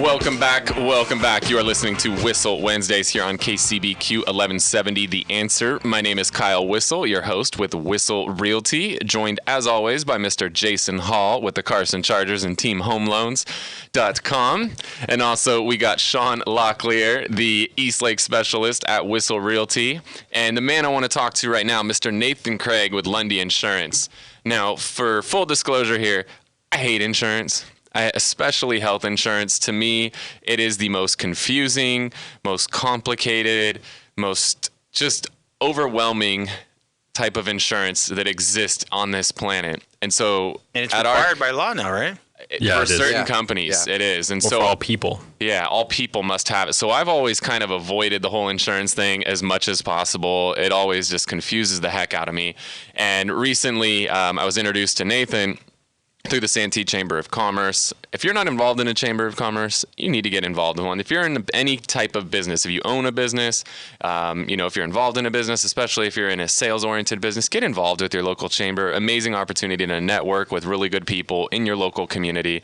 Welcome back. Welcome back. You are listening to Whissel Wednesdays here on KCBQ 1170 The Answer. My name is Kyle Whissel, your host with Whissel Realty, joined as always by Mr. Jason Hall with the Carson Chargers and TeamHomeLoans.com. And also we got Sean Locklear, the Eastlake specialist at Whissel Realty. And the man I want to talk to right now, Mr. Nathan Craig with Lundy Insurance. Now, for full disclosure here, I hate insurance. Especially health insurance. To me, it is the most confusing, most complicated, most just overwhelming type of insurance that exists on this planet. And so, and it's required by law now, right? For certain companies, it is. And so for all people. Yeah, all people must have it. So I've always kind of avoided the whole insurance thing as much as possible. It always just confuses the heck out of me. And recently, I was introduced to Nathan through the Santee Chamber of Commerce. If you're not involved in a Chamber of Commerce, you need to get involved in one. If you're in any type of business, if you own a business, if you're involved in a business, especially if you're in a sales-oriented business, get involved with your local chamber. Amazing opportunity to network with really good people in your local community.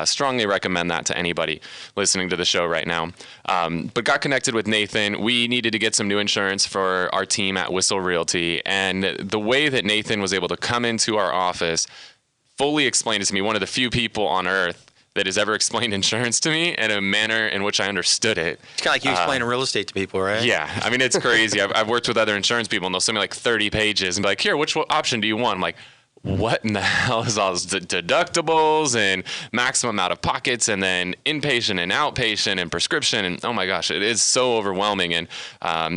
Strongly recommend that to anybody listening to the show right now. But got connected with Nathan. We needed to get some new insurance for our team at Whissel Realty. And the way that Nathan was able to come into our office, fully explained it to me, one of the few people on earth that has ever explained insurance to me in a manner in which I understood it. It's kind of like you explaining real estate to people, right? Yeah. I mean, it's crazy. I've worked with other insurance people, and they'll send me like 30 pages and be like, here, which option do you want? I'm like, what in the hell is all this deductibles and maximum out of pockets and then inpatient and outpatient and prescription? And oh my gosh, it is so overwhelming. And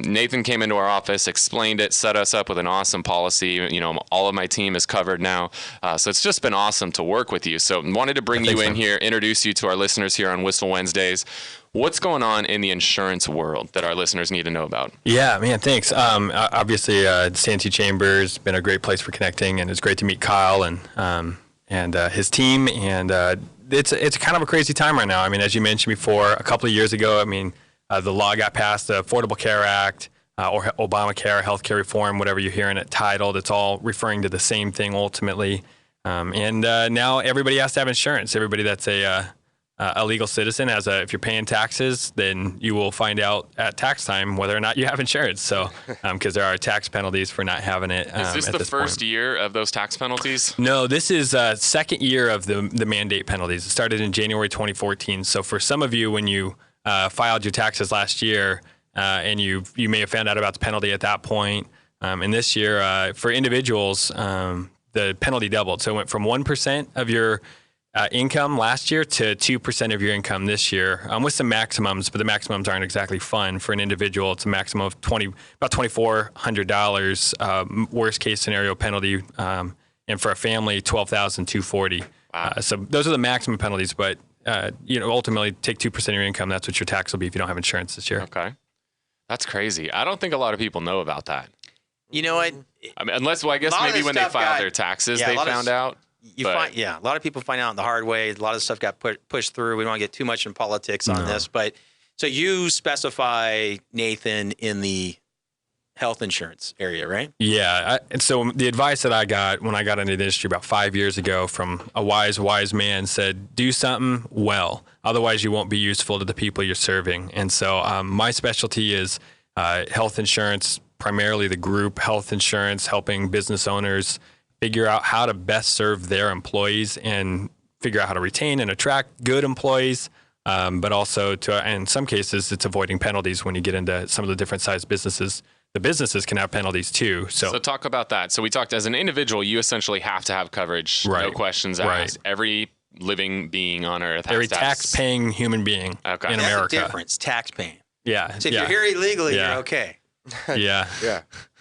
Nathan came into our office, explained it, set us up with an awesome policy. You know, all of my team is covered now. So it's just been awesome to work with you. So wanted to bring you in here, introduce you to our listeners here on Whissel Wednesdays. What's going on in the insurance world that our listeners need to know about? Yeah, man, thanks. Obviously, Santee Chamber's been a great place for connecting, and it's great to meet Kyle and his team. And it's kind of a crazy time right now. I mean, as you mentioned before, a couple of years ago, the law got passed, the Affordable Care Act, or Obamacare, healthcare reform, whatever you're hearing it titled. It's all referring to the same thing ultimately. Now everybody has to have insurance. Everybody that's a legal citizen if you're paying taxes, then you will find out at tax time whether or not you have insurance. So, because there are tax penalties for not having it. Is this the first year of those tax penalties? No, this is second year of the mandate penalties. It started in January 2014. So for some of you, when you filed your taxes last year, and you may have found out about the penalty at that point, and this year for individuals, the penalty doubled. So it went from 1% of your income last year to 2% of your income this year, with some maximums, but the maximums aren't exactly fun. For an individual, it's a maximum of about $2,400 worst case scenario penalty, and for a family, $12,240. Wow. So those are the maximum penalties, but ultimately take 2% of your income. That's what your tax will be if you don't have insurance this year. Okay, that's crazy. I don't think a lot of people know about that. You know what? I mean, I guess maybe when they filed their taxes, they found out. A lot of people find out the hard way. A lot of stuff got pushed through. We don't want to get too much in politics on this, but so you specify, Nathan, in the health insurance area, right? Yeah. And so the advice that I got when I got into the industry about 5 years ago from a wise man said, do something well. Otherwise, you won't be useful to the people you're serving. And so my specialty is health insurance, primarily the group health insurance, helping business owners figure out how to best serve their employees and figure out how to retain and attract good employees, but also in some cases, it's avoiding penalties when you get into some of the different size businesses. The businesses can have penalties too. So talk about that. So we talked as an individual, you essentially have to have coverage, no questions asked. Every living being on earth has every tax-paying human being in America. That's the difference, tax-paying. Yeah. So if you're here illegally, you're okay. Yeah.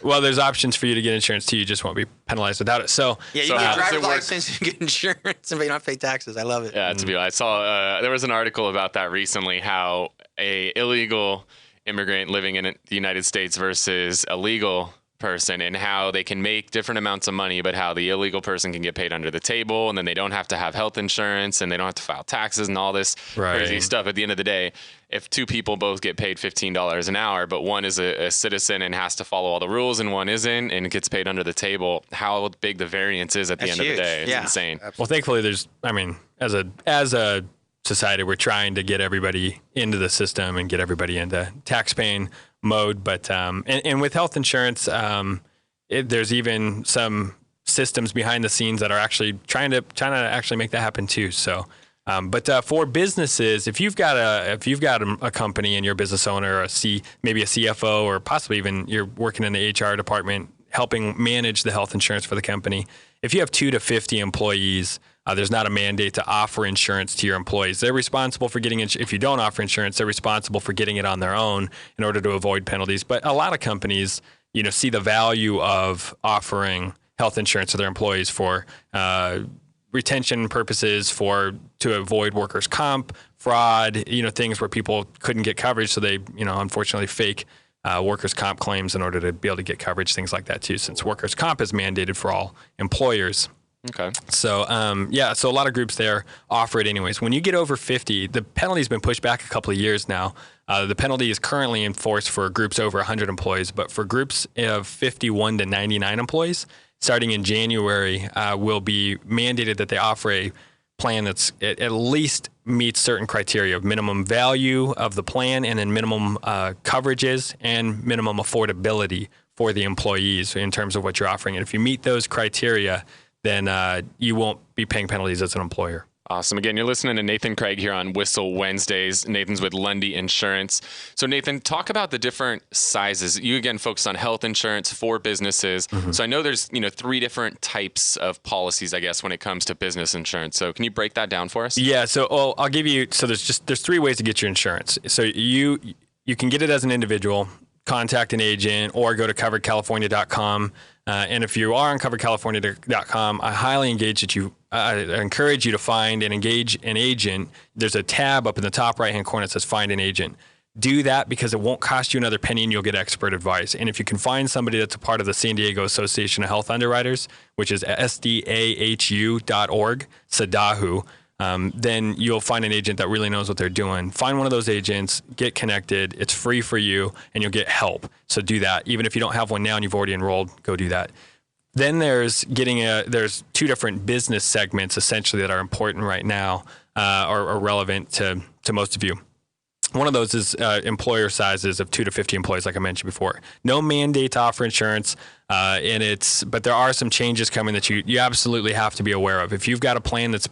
Well, there's options for you to get insurance too. You just won't be penalized without it. So you get a driver's license, you get insurance, and you don't have to pay taxes. I love it. Yeah, to be honest, I saw there was an article about that recently. How a illegal immigrant living in the United States versus a legal person, and how they can make different amounts of money, but how the illegal person can get paid under the table, and then they don't have to have health insurance, and they don't have to file taxes and all this crazy stuff. At the end of the day, if two people both get paid $15 an hour, but one is a citizen and has to follow all the rules and one isn't and gets paid under the table, how big the variance is at the end of the day. It's insane. Well, thankfully there's, as a society. We're trying to get everybody into the system and get everybody into tax-paying mode. But and with health insurance, there's even some systems behind the scenes that are actually trying to actually make that happen too. So, but for businesses, if you've got a company and you're a business owner, or maybe a CFO, or possibly even you're working in the HR department helping manage the health insurance for the company, if you have 2 to 50 employees, there's not a mandate to offer insurance to your employees. They're responsible for getting if you don't offer insurance, they're responsible for getting it on their own in order to avoid penalties. But a lot of companies, see the value of offering health insurance to their employees for retention purposes, to avoid workers' comp, fraud, things where people couldn't get coverage, so they, unfortunately fake workers' comp claims in order to be able to get coverage, things like that too, since workers' comp is mandated for all employers. Okay. So, so a lot of groups there offer it anyways. When you get over 50, the penalty's been pushed back a couple of years now. The penalty is currently enforced for groups over 100 employees, but for groups of 51 to 99 employees, starting in January, will be mandated that they offer a plan that's at least meets certain criteria of minimum value of the plan, and then minimum coverages and minimum affordability for the employees in terms of what you're offering. And if you meet those criteria, then you won't be paying penalties as an employer. Awesome. Again, you're listening to Nathan Craig here on Whissel Wednesdays. Nathan's with Lundy Insurance. So Nathan, talk about the different sizes. You again focus on health insurance for businesses. Mm-hmm. So I know there's 3 different types of policies, I guess, when it comes to business insurance. So can you break that down for us? Yeah. So I'll give you. So there's 3 ways to get your insurance. So you can get it as an individual, contact an agent, or go to coveredcalifornia.com. And if you are on coveredcalifornia.com, I highly encourage you to find and engage an agent. There's a tab up in the top right-hand corner that says Find an Agent. Do that because it won't cost you another penny and you'll get expert advice. And if you can find somebody that's a part of the San Diego Association of Health Underwriters, which is sdahu.org, SADAHU, then you'll find an agent that really knows what they're doing. Find one of those agents, get connected. It's free for you, and you'll get help. So do that. Even if you don't have one now and you've already enrolled, go do that. Then there's 2 different business segments essentially that are important right now, or relevant to most of you. One of those is employer sizes of 2 to 50 employees, like I mentioned before. No mandate to offer insurance, but there are some changes coming that you absolutely have to be aware of. If you've got a plan that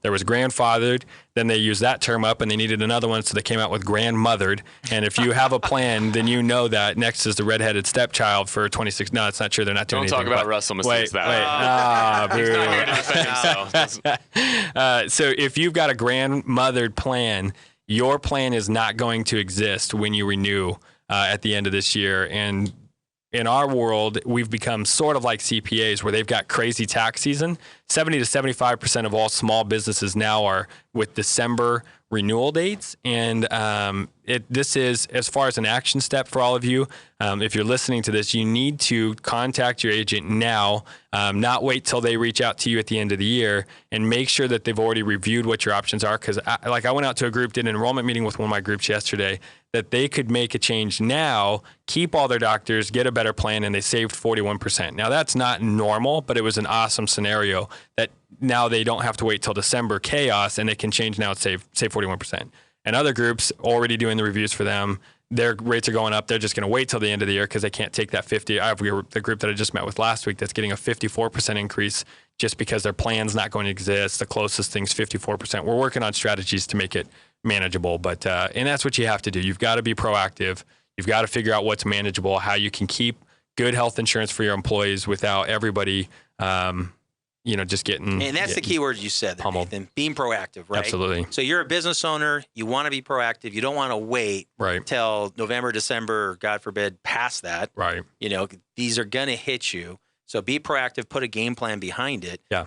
was grandfathered, then they use that term up and they needed another one, so they came out with grandmothered. And if you have a plan, then you know that next is the redheaded stepchild for 26. No, it's not true. They're not doing anything. Don't talk about Russell mistakes that way. He's not here to defend himself. So if you've got a grandmothered plan, your plan is not going to exist when you renew at the end of this year. And in our world, we've become sort of like CPAs where they've got crazy tax season. 70 to 75% of all small businesses now are with December renewal dates. And this is, as far as an action step for all of you, if you're listening to this, you need to contact your agent now, not wait till they reach out to you at the end of the year, and make sure that they've already reviewed what your options are. Because I went out to a group, did an enrollment meeting with one of my groups yesterday, that they could make a change now, keep all their doctors, get a better plan, and they saved 41%. Now, that's not normal, but it was an awesome scenario that now they don't have to wait till December chaos, and they can change now and save 41%. And other groups already doing the reviews for them, their rates are going up. They're just going to wait till the end of the year because they can't take that 50. I have the group that I just met with last week that's getting a 54% increase just because their plan's not going to exist. The closest thing's 54%. We're working on strategies to make it manageable, but and that's what you have to do. You've got to be proactive. You've got to figure out what's manageable, how you can keep good health insurance for your employees without everybody just getting. And that's the key word you said there, Nathan, being proactive, right? Absolutely. So you're a business owner. You want to be proactive. You don't want to wait till November, December, God forbid, past that. Right. These are going to hit you. So be proactive, put a game plan behind it. Yeah.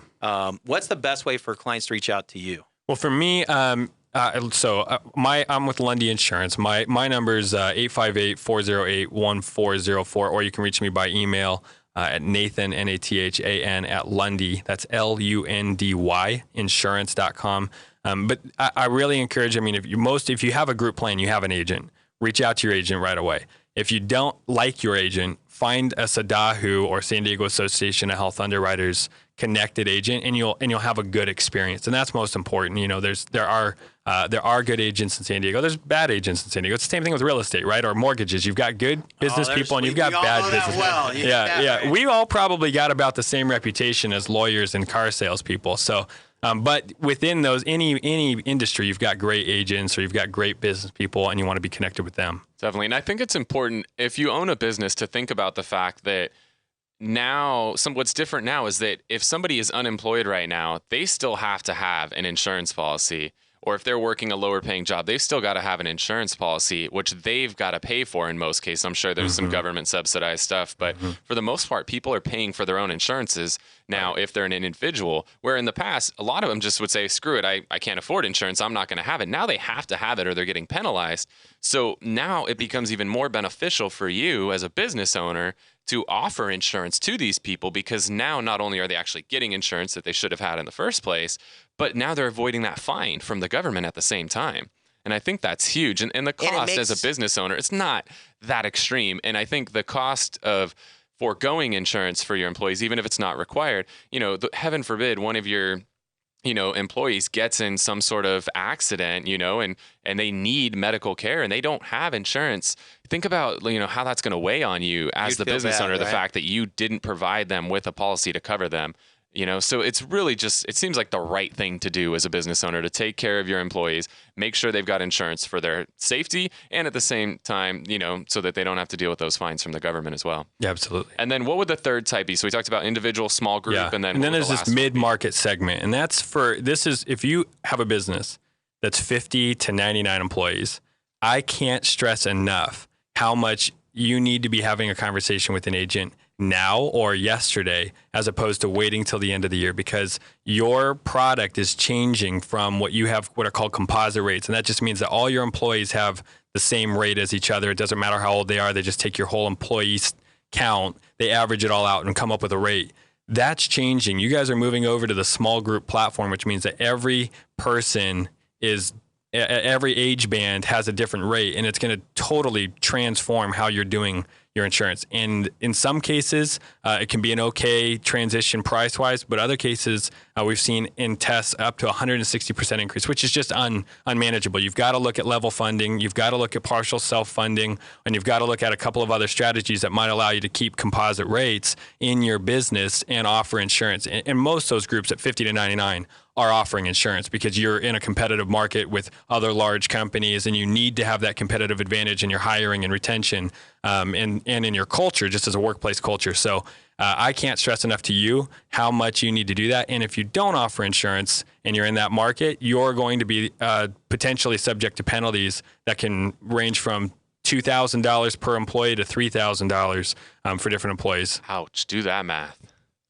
What's the best way for clients to reach out to you? Well, for me, I'm with Lundy Insurance. My number is 858-408-1404, or you can reach me by email at Nathan, Nathan, at Lundy. That's LUNDY, insurance.com. But I really encourage, if you have a group plan, you have an agent, reach out to your agent right away. If you don't like your agent, find a SADAHU or San Diego Association of Health Underwriters connected agent, and you'll have a good experience, and that's most important. You know, there are good agents in San Diego. There's bad agents in San Diego. It's the same thing with real estate, right? Or mortgages. You've got good business people, and you've got bad business. Well. Yeah. Right. We all probably got about the same reputation as lawyers and car salespeople. So, but within those, any industry, you've got great agents or you've got great business people, and you want to be connected with them. Definitely. And I think it's important, if you own a business, to think about the fact that now, what's different now is that if somebody is unemployed right now, they still have to have an insurance policy. Or if they're working a lower paying job, they've still got to have an insurance policy, which they've got to pay for in most cases. I'm sure there's some government subsidized stuff, but for the most part, people are paying for their own insurances now if they're an individual, where in the past, a lot of them just would say, screw it, I can't afford insurance, I'm not going to have it. Now they have to have it or they're getting penalized. So now it becomes even more beneficial for you as a business owner to offer insurance to these people, because now not only are they actually getting insurance that they should have had in the first place, but now they're avoiding that fine from the government at the same time. And I think that's huge. And the cost as a business owner, it's not that extreme. And I think the cost of foregoing insurance for your employees, even if it's not required, you know, heaven forbid one of your employees gets in some sort of accident, and they need medical care and they don't have insurance. Think about, how that's going to weigh on you as the business owner, the fact that you didn't provide them with a policy to cover them. So it's really it seems like the right thing to do as a business owner, to take care of your employees, make sure they've got insurance for their safety, and at the same time, so that they don't have to deal with those fines from the government as well. Yeah, absolutely. And then what would the third type be? So we talked about individual, small group, and then there's this mid-market segment. And this is if you have a business that's 50 to 99 employees, I can't stress enough how much you need to be having a conversation with an agent now or yesterday, as opposed to waiting till the end of the year, because your product is changing from what are called composite rates. And that just means that all your employees have the same rate as each other. It doesn't matter how old they are. They just take your whole employee count, they average it all out and come up with a rate. That's changing. You guys are moving over to the small group platform, which means that every age band has a different rate, and it's going to totally transform how you're doing your insurance. And in some cases, it can be an okay transition price-wise, but other cases, we've seen in tests up to 160% increase, which is just unmanageable. You've got to look at level funding, you've got to look at partial self-funding, and you've got to look at a couple of other strategies that might allow you to keep composite rates in your business and offer insurance. And most of those groups at 50 to 99 are offering insurance, because you're in a competitive market with other large companies, and you need to have that competitive advantage in your hiring and retention, and in your culture, just as a workplace culture. So I can't stress enough to you how much you need to do that. And if you don't offer insurance and you're in that market, you're going to be potentially subject to penalties that can range from $2,000 per employee to $3,000 for different employees. Ouch, do that math.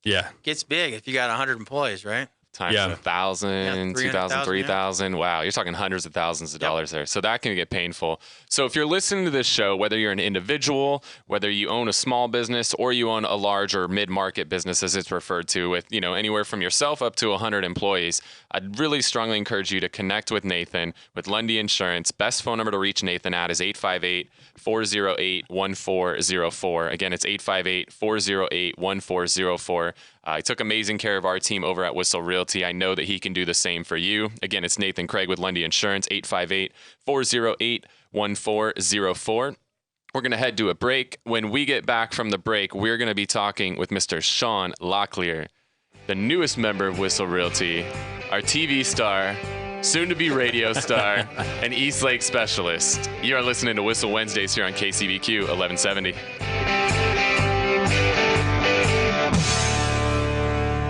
Yeah. Gets big if you got 100 employees, right? Times 1,000, 2,000, 3,000. Wow, you're talking hundreds of thousands of dollars there. So that can get painful. So if you're listening to this show, whether you're an individual, whether you own a small business, or you own a large or mid-market business, as it's referred to, with anywhere from yourself up to 100 employees, I'd really strongly encourage you to connect with Nathan with Lundy Insurance. Best phone number to reach Nathan at is 858-408-1404. Again, it's 858-408-1404. He took amazing care of our team over at Whissel Realty. I know that he can do the same for you. Again, it's Nathan Craig with Lundy Insurance, 858-408-1404. We're going to head to a break. When we get back from the break, we're going to be talking with Mr. Sean Locklear, the newest member of Whissel Realty, our TV star, soon-to-be radio star, and East Lake specialist. You are listening to Whissel Wednesdays here on KCBQ 1170.